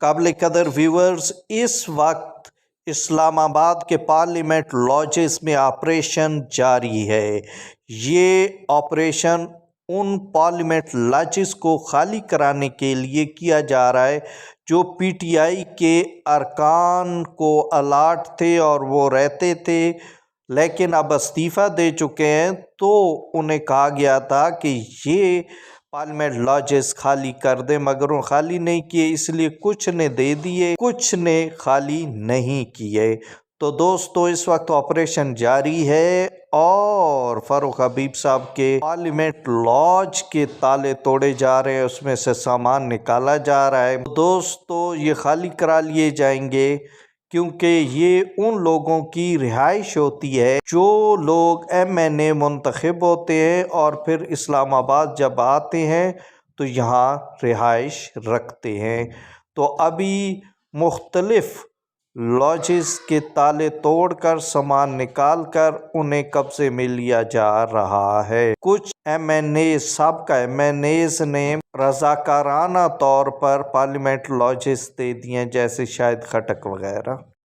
قابل قدر ویورز، اس وقت اسلام آباد کے پارلیمنٹ لاجز میں آپریشن جاری ہے۔ یہ آپریشن ان پارلیمنٹ لاجز کو خالی کرانے کے لیے کیا جا رہا ہے جو پی ٹی آئی کے ارکان کو الاٹ تھے اور وہ رہتے تھے، لیکن اب استعفیٰ دے چکے ہیں، تو انہیں کہا گیا تھا کہ یہ پارلیمنٹ لاجز خالی کر دیں، مگر وہ خالی نہیں کیے، اس لیے کچھ نے دے دیے، کچھ نے خالی نہیں کیے۔ تو دوستو اس وقت آپریشن جاری ہے اور فاروق حبیب صاحب کے پارلیمنٹ لاج کے تالے توڑے جا رہے ہیں، اس میں سے سامان نکالا جا رہا ہے۔ دوستو یہ خالی کرا لیے جائیں گے کیونکہ یہ ان لوگوں کی رہائش ہوتی ہے جو لوگ ایم این اے منتخب ہوتے ہیں اور پھر اسلام آباد جب آتے ہیں تو یہاں رہائش رکھتے ہیں۔ تو ابھی مختلف لاجز کے تالے توڑ کر سامان نکال کر انہیں قبضے میں لیا جا رہا ہے۔ کچھ ایم این اے سابقہ ایم این ایز نے رضاکارانہ طور پر پارلیمنٹ لاجز دے دیے، جیسے شاہد خٹک وغیرہ۔